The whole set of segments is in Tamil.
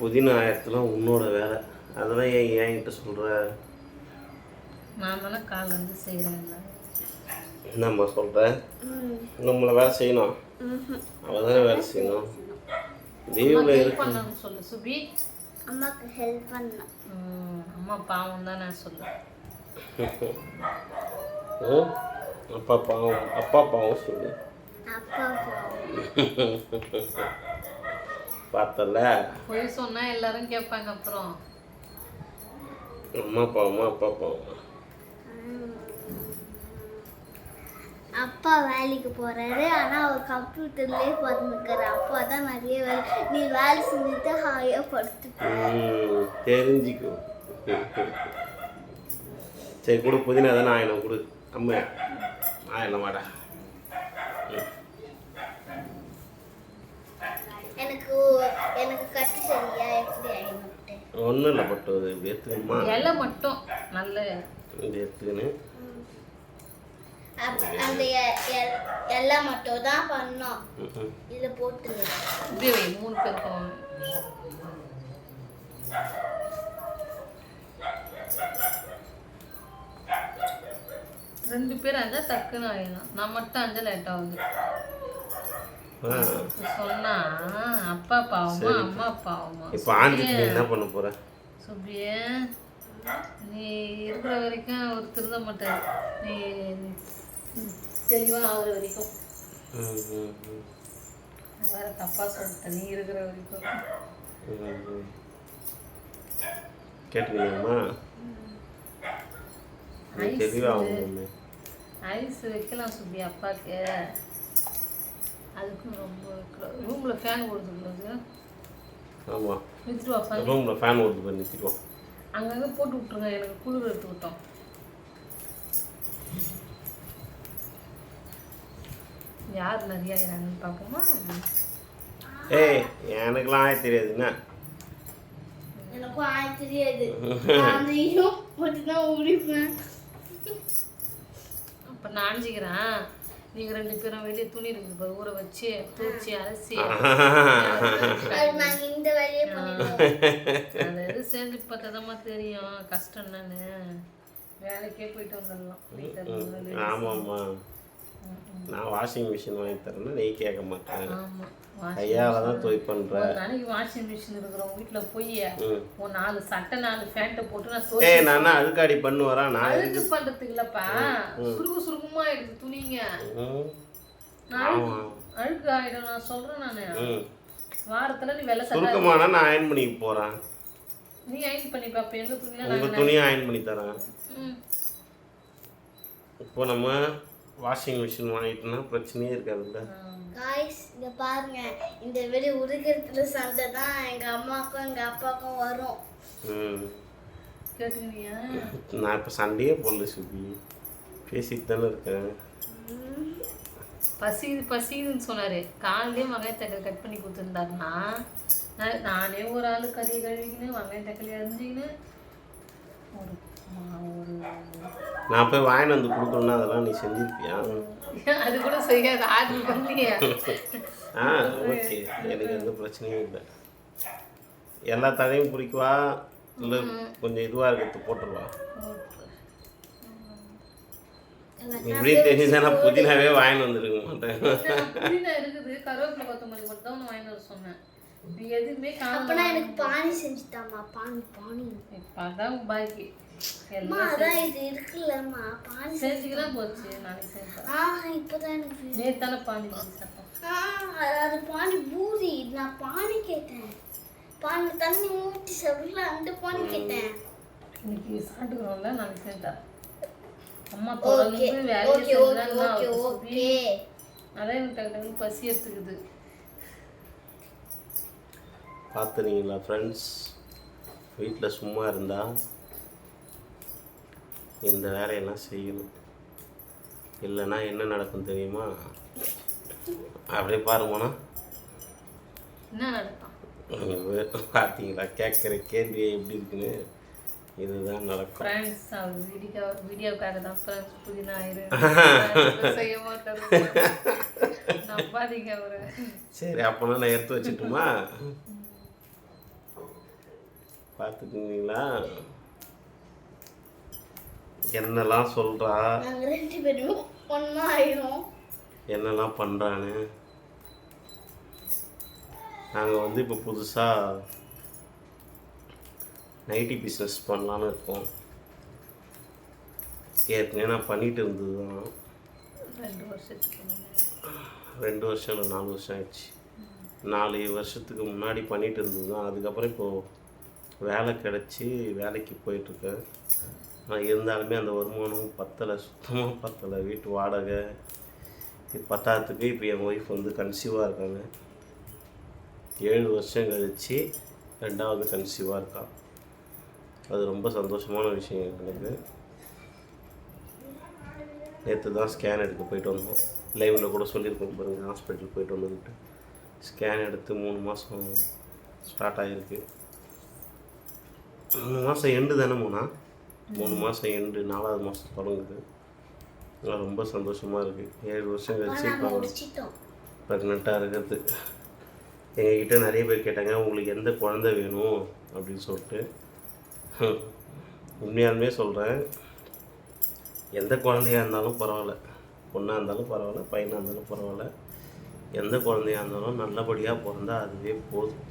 புதினா ஆயிரத்துலாம் உன்னோட வேலை, அதெல்லாம் என்கிட்ட சொல்கிற? நான் தானே காலேருந்து செய்கிறேன். என்னம்மா சொல்கிற? நம்மளை வேலை செய்யணும், அவள் தானே வேலை செய்யணும். லீவில் இருக்கு சொல்லு சுபி. அம்மாக்கு ஹெல்ப் பண்ண. அம்மா பாவம் தான் நான் சொல்லுவேன். அப்பா பாவம், அப்பா பாவம் சொல்லு. அப்பா பாவம் பார்த்தல, போய் சொன்னா எல்லாரும் கேட்பாங்க. அப்புறம் அம்மா பாவமா அப்பா பாவமா? அப்பா வேலைக்கு போறாரு, ஆனா அவர் கம்ப்யூட்டர்லயே பார்த்துருக்காரு. அப்பா தான் நிறைய வேலை. நீ வேலை செஞ்சுட்டு ஹாயா படுத்து தெரிஞ்சுக்கோ. சரி கொடு, புதினா தானே ஆயிடும், கொடு. அம்மா ஆயிடும் வாடா. எனக்கு எனக்கு கட்டு சரியா எப்படி ஆயிடும்? ஒன்றும் இல்லை, பட்டு எடுத்துக்கணுமா? இலை மட்டும் நல்ல எடுத்துக்கின்னு அந்த எல்லாம் மட்டும் தான் பண்ணோம். இதை போட்டு இப்படியே வை, 3 பேருக்கும். ரெண்டு பேர் அஞ்சா டக்குன்னு ஆயிடும். நான் மட்டும் அஞ்சா லேட் ஆகுது. சொன்னா அப்பா பாவமா அம்மா பாவமா? இப்போ ஆஞ்சிட்டு நீ என்ன பண்ண போற? சுபியே, நீ இருக்கிற வரைக்கும் அவர் திருந்த மாட்டார். நீ தெளிவாக ஆகுற வரைக்கும். வேற தப்பா சொல்லிட்டேன். நீ இருக்கிற வரைக்கும் கேட்டுக்கலாமா? ஐஸ் வைக்கலாம் சுபி அப்பாக்கு. அதுக்கும் ரொம்ப ரூம்ல ஃபேன் ஓடுது. ஆமாம், நிறுத்துவா ரூமில் ஃபேன் ஓடுது பண்ணி நிறுத்திடுவோம். அங்கங்கே போட்டு விட்ருங்க, எனக்கு குளிர் எடுத்து விட்டோம். யார் நிறையா ஆகிறாங்கன்னு பார்ப்போமா? ஏய், எனக்குலாம் ஆய தெரியாதுண்ணா. எனக்கும் ஆய தெரியாது. மட்டும்தான் உரிப்பேன். அப்போ நான் அணிஞ்சிக்கிறேன். நீங்கள் 2 பேரும் வெளியே துணி இருக்குது பாரு, ஊற வச்சு தூச்சி அலசி நாங்கள் இந்த வேலையை பண்ணிடுவோம். அதை எது செஞ்சு பார்த்ததாம்மா தெரியும் கஷ்டம் என்னன்னு. வேலைக்கே போயிட்டு வந்துடலாம். ஆமாம்மா, நான் வாஷிங் மிஷின் வாங்கி தரேன்னா நீ கேட்க மாட்டேன். ஆமாம், கையால் தான் தொய் பண்ணுறேன். ஒரு நாளைக்கு வாஷிங் மிஷின் இருக்கிறவங்க வீட்டில் போய் ஒரு 4 சட்டை 4 ஃபேண்ட்டை போட்டு நான் ஏய், நான் அழுக்காடி பண்ணு வரேன். நான் அழுக்கு பண்ணுறதுக்கு இல்லைப்பா, சுருக்கமாக ஆயிடுது துணிங்க. அழுக்கு ஆகிடும். நான் சொல்கிறேன், நான் வாரத்தில் நீ வெள்ளை சட்டை சுருக்கமானா நான் அயன் பண்ணிக்க போகிறேன். நீ அயன் பண்ணி பார்ப்ப. எங்கள் துணியெல்லாம் உங்கள் துணியை அயன் பண்ணி தரேன். இப்போ நம்ம வாஷிங் மிஷின் வாங்கிட்டோம்னா பிரச்சனையே இருக்காதுல்ல. காய்ஸ் இங்க பாருங்க, இந்த வெளி உருகிறதுல சண்டை தான் எங்க அம்மாக்கும் எங்க அப்பாவுக்கும் வரும். கேட்டுக்கிறியா? நான் இப்போ சண்டையே போடல சுபி, பேசிட்டு தானே இருக்கேன். பசிதுன்னு சொன்னார். காலையிலே வெங்காயம் தக்காளி கட் பண்ணி கொடுத்துருந்தாருன்னா நானே ஒரு ஆள் கறி கழுவிக்கின்னு வெங்காயம் தக்காளி அரிஞ்சிக்கின்னு ஒரு நான் போய் வாங்கிட்டு வந்து கொடுக்கணும்னா அதெல்லாம் நீ செஞ்சிருப்பியா? அது கூட செய்யாது, ஆர்டர் பண்ணியா? ஓகே, எனக்கு எந்த பிரச்சனையும் இல்லை. எல்லா தழையும் பிடிக்குவா இல்லை கொஞ்சம் இதுவாக இருக்கிறது போட்டுருவா? இப்படி தெரிஞ்சுதானா புதினாவே வாங்கிட்டு வந்துருக்க மாட்டேன். புதினா இருக்குது, கருவேப்பிலை கொத்தமல்லி மட்டும் தான் வாங்கிட்டு வர சொன்னேன். நீ எதுவுமே அப்பனா எனக்கு பானி செஞ்சுட்டாமா. பானி அதான் பாக்கி அதான் இது இருக்குல்லம்மா. பானி செஞ்சுக்கலாம் போச்சு. நாளைக்கு செஞ்சேன். இப்போதான் எனக்கு நேத்தான பானி சாப்பிட்டேன். அது பானி பூரி. நான் பானி கேட்டேன். பானி தண்ணி ஊற்றி சாப்பிடல, அந்த பானி கேட்டேன். இன்னைக்கு சாப்பிட்டுக்கிறோம்ல, நாளைக்கு செஞ்சேன். அம்மா தொடர்ந்து வேலையை ஓகே. அதான் எனக்கு டக்கு பசி எடுத்துக்குது. பார்த்துறீங்களா ஃப்ரெண்ட்ஸ், வீட்டில் சும்மா இருந்தால் இந்த வேலையெல்லாம் செய்யணும். இல்லைன்னா என்ன நடக்கும் தெரியுமா? அப்படியே பாருங்கண்ணா, என்ன நடக்கும் பார்த்தீங்களா? கேட்குற கேள்வி எப்படி இருக்குன்னு. இதுதான் நடக்கும் ஃப்ரெண்ட்ஸ். வீடியோக்காக தான் ஃப்ரெண்ட்ஸ் புதினா செய்ய மாட்டாரு. நம்பாதீங்க அவரை. சரி, அப்போனா நான் எடுத்து வச்சுட்டுமா? பார்த்துக்குங்களா? என்னெல்லாம் சொல்கிறா, நாங்கள் 2 பேரும் ஒன்றா ஆயிடும். என்னெல்லாம் பண்ணுறான்னு. நாங்கள் வந்து இப்போ புதுசாக நைட்டி பிஸ்னஸ் பண்ணலான்னு இருக்கோம். ஏற்கனவே நான் பண்ணிகிட்டு இருந்தது தான். 2 வருஷத்துக்கு முன்னாடி 2 வருஷம் இல்லை 4 வருஷம் ஆயிடுச்சு. 4 வருஷத்துக்கு முன்னாடி பண்ணிகிட்டு இருந்தது தான். அதுக்கப்புறம் இப்போது வேலை கிடச்சி வேலைக்கு போயிட்டுருக்கேன். நான் இருந்தாலுமே அந்த வருமானம் பத்தலை, சுத்தமாக பத்தலை. வீட்டு வாடகை இது பத்தாததுக்கு இப்போ என் ஒய்ஃப் வந்து கன்சீவாக இருக்காங்க. 7 வருஷம் கழித்து 2வது கன்சீவாக இருக்கா. அது ரொம்ப சந்தோஷமான விஷயம் எனக்கு. நேற்று தான் ஸ்கேன் எடுக்க போயிட்டு வந்தோம். லைவில் கூட சொல்லியிருக்கோம் பாருங்கள், ஹாஸ்பிட்டல் போயிட்டு வந்துட்டு ஸ்கேன் எடுத்து 3 மாதம் ஸ்டார்ட் ஆகிருக்கு. 3 மாதம் எண்டு தானே 3 மாதம் எண்டு, 4வது மாதம் தொடங்குது. ரொம்ப சந்தோஷமாக இருக்குது. 7 வருஷம் கழிச்சு இப்போ ப்ரெக்னெண்ட்டாக இருக்கிறது. எங்ககிட்ட நிறைய பேர் கேட்டாங்க, உங்களுக்கு எந்த குழந்தை வேணும் அப்படின்னு சொல்லிட்டு. உண்மையாலுமே சொல்கிறேன், எந்த குழந்தையாக இருந்தாலும் பரவாயில்ல, பொண்ணாக இருந்தாலும் பரவாயில்ல, பையனாக இருந்தாலும் பரவாயில்ல, எந்த குழந்தையாக இருந்தாலும் நல்லபடியாக பிறந்தா அதுவே போதும்.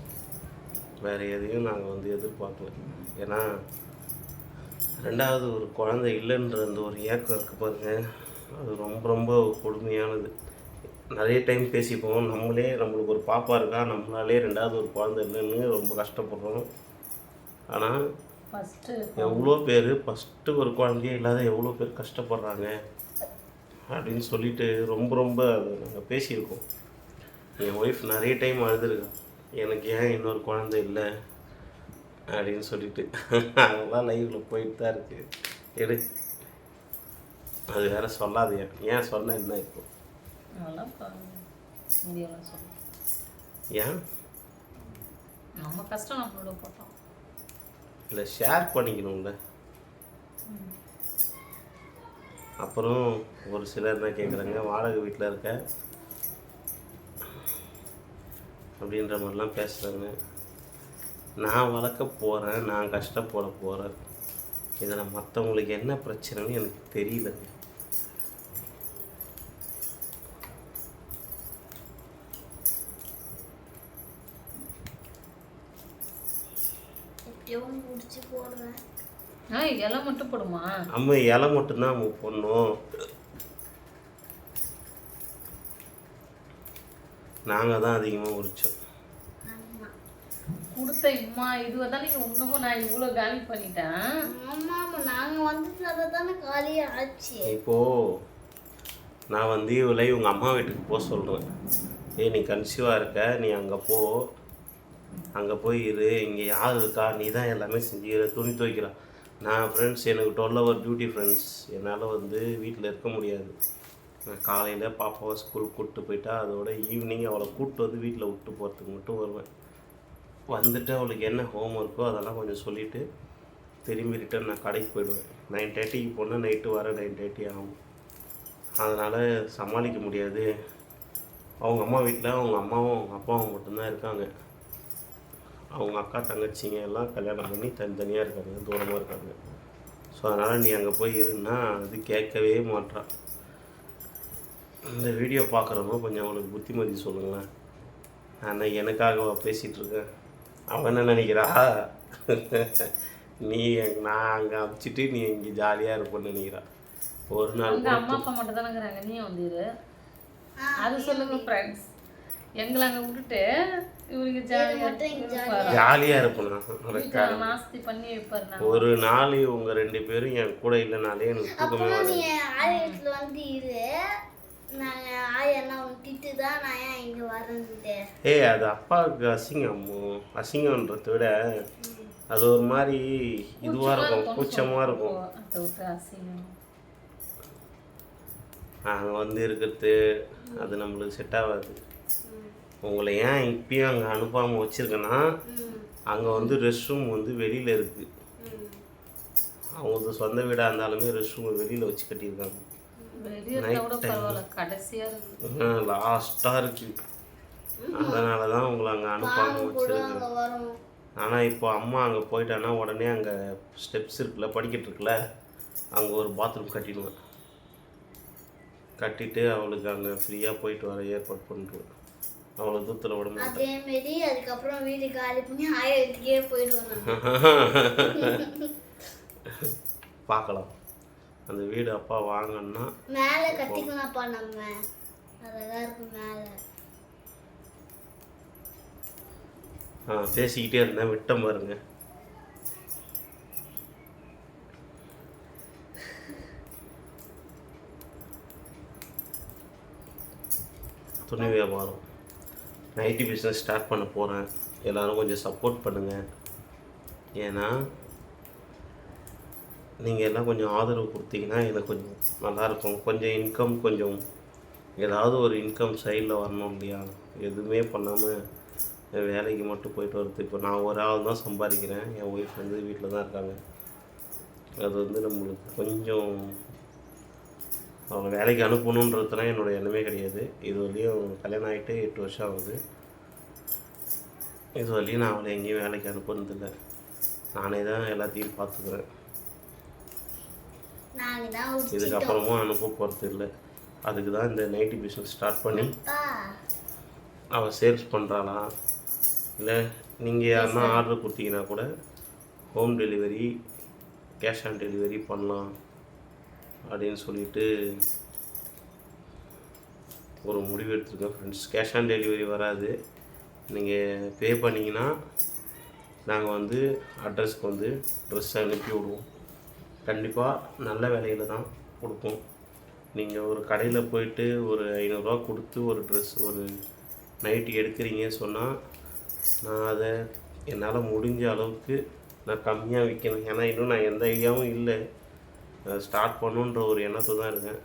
வேறு எதையும் நாங்கள் வந்து எதிர்பார்க்கல. ஏன்னா 2வது ஒரு குழந்தை இல்லைன்ற அந்த ஒரு ஏக்கம் இருக்குது பாருங்கள், அது ரொம்ப ரொம்ப கொடுமையானது. நிறைய டைம் பேசிப்போம், நம்மளுக்கு ஒரு பாப்பா இருக்கா, நம்மளாலே 2வது ஒரு குழந்தை இல்லைன்னு ரொம்ப கஷ்டப்படுறோம். ஆனால் எவ்வளோ பேர் ஃபஸ்ட்டு ஒரு குழந்தையே இல்லாத எவ்வளோ பேர் கஷ்டப்படுறாங்க அப்படின்னு சொல்லிட்டு ரொம்ப ரொம்ப அதை நாங்கள் பேசியிருக்கோம். என் ஒய்ஃப் நிறைய டைம் அழுதுருக்கா, எனக்கு ஏன் இன்னொரு குழந்தை இல்லை அப்படின்னு சொல்லிட்டு. அதெல்லாம் லைவில் போயிட்டு தான் இருக்குது. எடு, அது வேற சொல்லாது. ஏன் சொன்ன என்ன இப்போ? ஏன் நம்ம கஷ்டம் நம்மளோட போட்டோம் இல்லை, ஷேர் பண்ணிக்கணும்ல. அப்புறம் ஒரு சிலர் என்ன கேட்குறாங்க, வாடகை வீட்டில் இருக்க அப்படின்ற மாதிரிலாம் பேசுகிறாங்க. நான் வளர்க்க போகிறேன், நான் கஷ்டப்பட போகிறேன். இதில் மற்றவங்களுக்கு என்ன பிரச்சனைன்னு எனக்கு தெரியலங்க. முடிச்சு போடுறேன். இலை மட்டும் போடுமா? நம்ம இலை மட்டும்தான் நம்ம போடணும். நாங்கள் தான் அதிகமாக உரிச்சோம். கொடுத்த இம்மா இதுவை தான் நீங்கள் இன்னமும் நான் இவ்வளோ காலி பண்ணிட்டேன். ஆமாம், நாங்கள் வந்து அதை தானே காலியாக ஆச்சு. இப்போது நான் வந்து இவளை உங்கள் அம்மா வீட்டுக்கு போக சொல்கிறேன். நீ கன்சீவாக இருக்க, நீ அங்கே போ, அங்கே போய் இரு, இங்கே யார் இருக்கா, நீ தான் எல்லாமே செஞ்சுக்கிற, துணி துவைக்கிறா. நான் ஃப்ரெண்ட்ஸ், எனக்கு 12 hour டியூட்டி ஃப்ரெண்ட்ஸ், என்னால் வந்து வீட்டில் இருக்க முடியாது. நான் காலையில் பாப்பாவை ஸ்கூலுக்கு கூப்பிட்டு போயிட்டா அதோட ஈவினிங் அவளை கூப்பிட்டு வந்து வீட்டில் விட்டு போகிறதுக்கு மட்டும் வருவேன். வந்துட்டு அவளுக்கு என்ன ஹோம் ஒர்க்கோ அதெல்லாம் கொஞ்சம் சொல்லிவிட்டு திரும்பி ரிட்டன் நான் கடைக்கு போயிடுவேன். 9:30க்கு போனால் நைட்டு வர 9:30 ஆகும். அதனால் சமாளிக்க முடியாது. அவங்க அம்மா வீட்டில் அவங்க அம்மாவும் அவங்க அப்பாவும் மட்டும்தான் இருக்காங்க. அவங்க அக்கா தங்கச்சிங்க எல்லாம் கல்யாணம் பண்ணி தனித்தனியாக இருக்காங்க, தூரமாக இருக்காங்க. ஸோ அதனால் நீ அங்கே போய் இருந்தா அது கேட்கவே மாட்டான். இந்த வீடியோ பார்க்குறவங்க கொஞ்சம் அவனுக்கு புத்திமதி சொல்லுங்களேன். நான் எனக்காக பேசிகிட்டு இருக்கேன். அவன் என்ன நினைக்கிறா, நீ நான் அங்கே அனுப்பிச்சிட்டு நீ இங்கே ஜாலியாக இருப்பேன்னு நினைக்கிறா. ஒரு நாள் அம்மா அப்பா மட்டும் தானே இருக்கிறாங்க, நீ வந்துரு. அது சொல்லுங்க ஃப்ரெண்ட்ஸ், எங்களை அங்கே விட்டுட்டு இவருக்கு ஜாலியாக இருப்பேன். நாஸ்தி பண்ணி வைப்பாரு. ஒரு நாள் உங்கள் 2 பேரும் என் கூட இல்லைனாலே எனக்கு தூக்கமே வராது. வீட்டில் வந்து இரு, நாங்கள் ஆயெல்லாம் திட்டு தான் நான் ஏன் இங்கே வரேன்ட்டு. அது அப்பாவுக்கு அசிங்கன்றதை விட அது ஒரு மாதிரி இதுவாக இருக்கும், கூச்சமாக இருக்கும். அங்கே வந்து இருக்கிறது அது நம்மளுக்கு செட் ஆகாது. உங்களை ஏன் இப்பயும் அங்கே அனுப்பாமல் வச்சுருக்கேன்னா, அங்கே வந்து ரெஸ்ட் ரூம் வந்து வெளியில் இருக்குது. அவங்க சொந்த வீடாக இருந்தாலுமே ரெஸ்ட் ரூம் வெளியில் வச்சு கட்டியிருக்காங்க. லாஸ்ட்டாக இருக்குது. அதனால தான் உங்களை அங்கே அனுப்பாமல் வச்சுருக்கேன். ஆனால் இப்போ அம்மா அங்கே போயிட்டான்னா உடனே அங்கே ஸ்டெப்ஸ் இருக்குல்ல, படிக்கட்டு இருக்குல்ல, அங்கே ஒரு பாத்ரூம் கட்டிடுவேன். கட்டிட்டு அவளுக்கு அங்கே ஃப்ரீயாக போயிட்டு வர ஏற்பாடு பண்ணிடுவேன். அவ்வளோ தூரத்தில் விட மாட்டேன். அதேமாரி அதுக்கப்புறம் வீடு காலி பண்ணி ஆயிரத்துக்கே போயிடுவேன். பார்க்கலாம். அந்த வீடு அப்பா வாங்கன்னா மேலே கட்டிக்கலாம்ப்பா, நம்ம அழகாக இருக்கும் மேலே. பேசிக்கிட்டே இருந்தேன், விட்டம் பாருங்க. துணி வியாபாரம், நைட்டி பிஸ்னஸ் ஸ்டார்ட் பண்ண போகிறேன். எல்லோரும் கொஞ்சம் சப்போர்ட் பண்ணுங்கள். ஏன்னா நீங்கள் எல்லாம் கொஞ்சம் ஆதரவு கொடுத்தீங்கன்னா எனக்கு கொஞ்சம் நல்லாயிருக்கும். கொஞ்சம் இன்கம், கொஞ்சம் ஏதாவது ஒரு இன்கம் சைடில் வரணும் இல்லையா? எதுவுமே பண்ணாமல் வேலைக்கு மட்டும் போயிட்டு வருது. இப்போ நான் ஒரு ஆள் தான் சம்பாதிக்கிறேன், என் ஒய்ஃப் வந்து வீட்டில் தான் இருக்காங்க. அது வந்து நம்மளுக்கு கொஞ்சம் அவளை வேலைக்கு அனுப்பணுன்றதுலாம் என்னோடய எண்ணமே கிடையாது. இது வரையும் கல்யாணம் ஆகிட்டு 8 வருஷம் ஆகுது. இது வரையும் நான் அவளை எங்கேயும் வேலைக்கு அனுப்புனதில்லை. நானே தான் எல்லாத்தையும் பார்த்துக்கிறேன். இதுக்கப்புறமும் அனுப்ப போகிறது இல்லை. அதுக்கு தான் இந்த நைட்டி பிஸ்னஸ் ஸ்டார்ட் பண்ணி அவள் சேல்ஸ் பண்ணுறாளா, இல்லை நீங்கள் யாருன்னா ஆர்டர் கொடுத்தீங்கன்னா கூட home delivery, cash on delivery பண்ணலாம் அப்படின்னு சொல்லிட்டு ஒரு முடிவு எடுத்துருக்கேன் ஃப்ரெண்ட்ஸ். கேஷ் ஆன் டெலிவரி வராது. நீங்கள் பே பண்ணிங்கன்னா நாங்கள் வந்து அட்ரஸ்க்கு வந்து ட்ரெஸ் அனுப்பி விடுவோம். கண்டிப்பாக நல்ல விலையில் தான் கொடுப்போம். நீங்கள் ஒரு கடையில் போயிட்டு ஒரு 500 ரூபா கொடுத்து ஒரு ட்ரெஸ், ஒரு நைட்டி எடுக்கிறீங்கன்னு சொன்னால் நான் அதை என்னால் முடிஞ்ச அளவுக்கு நான் கம்மியாக விற்கணும். ஏன்னா இன்னும் நான் எந்த ஐடியாவும் இல்லை, ஸ்டார்ட் பண்ணுன்ற ஒரு எண்ணத்தை தான் இருக்கேன்.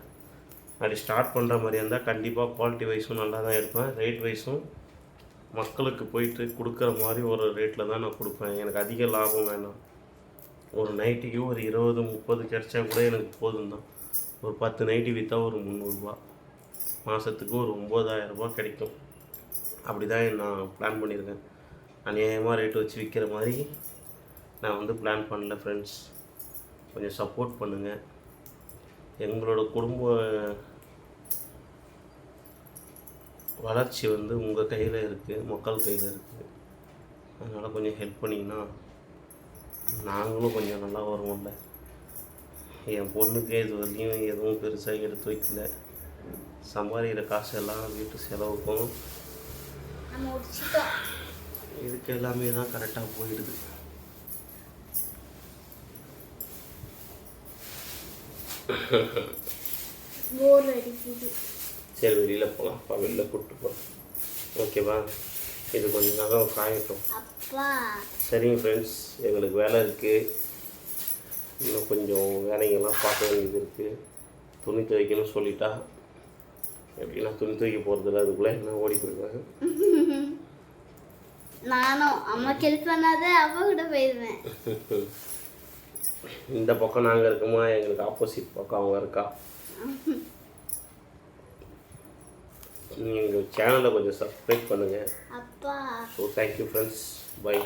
அப்படி ஸ்டார்ட் பண்ணுற மாதிரி இருந்தால் கண்டிப்பாக குவாலிட்டி வைஸும் நல்லா தான் இருப்பேன். ரேட் வைஸும் மக்களுக்கு போயிட்டு கொடுக்குற மாதிரி ஒரு ரேட்டில் தான் நான் கொடுப்பேன். எனக்கு அதிக லாபம் வேணாம். ஒரு நைட்டிக்கு ஒரு 20-30 கிடச்சா கூட எனக்கு போதும் தான். ஒரு 10 நைட்டி விற்றா ஒரு 300 ரூபா, மாதத்துக்கு ஒரு 9000 ரூபா கிடைக்கும். அப்படி தான் நான் பிளான் பண்ணியிருக்கேன். அநியாயமாக ரேட்டு வச்சு விற்கிற மாதிரி நான் வந்து பிளான் பண்ணல ஃப்ரெண்ட்ஸ். கொஞ்சம் சப்போர்ட் பண்ணுங்கள். எங்களோட குடும்ப வளர்ச்சி வந்து உங்கள் கையில் இருக்குது, மக்கள் கையில் இருக்குது. அதனால் கொஞ்சம் ஹெல்ப் பண்ணிங்கன்னா நாங்களும் கொஞ்சம் நல்லா வருவோம்ல. என் பொண்ணுக்கு இது வரையும் எதுவும் பெருசாக எடுத்து வைக்கல. சம்பாதிக்கிற காசு எல்லாம் வீட்டு செலவுக்கும் இதுக்கு எல்லாமே தான் கரெக்டாக போயிடுது. சரி, வெளியில் போகலாம். அப்பா வெளியில் கூப்பிட்டு போகிறேன். ஓகேவா? இது கொஞ்சம் நேரம் காயட்டும். சரிங்க ஃப்ரெண்ட்ஸ், எங்களுக்கு வேலை இருக்குது. இன்னும் கொஞ்சம் வேலைங்கள்லாம் பார்க்க வேண்டியது இருக்குது. துணி துவைக்கணும்னு சொல்லிட்டா எப்படின்னா துணி துவைக்க போகிறதில்ல, அதுக்குள்ளே என்ன ஓடி போயிடுவேன். நானும் அம்மா ஹெல்ப் பண்ணாத அப்பா கூட போயிடுவேன். இந்த பக்கம் நாங்கள் இருக்கோமா, எங்களுக்கு ஆப்போசிட் பக்கம் அவங்க இருக்கா. நீங்கள் சேனலை கொஞ்சம் சப்ஸ்கிரைப் பண்ணுங்கள். அப்பா. So thank you friends. பை.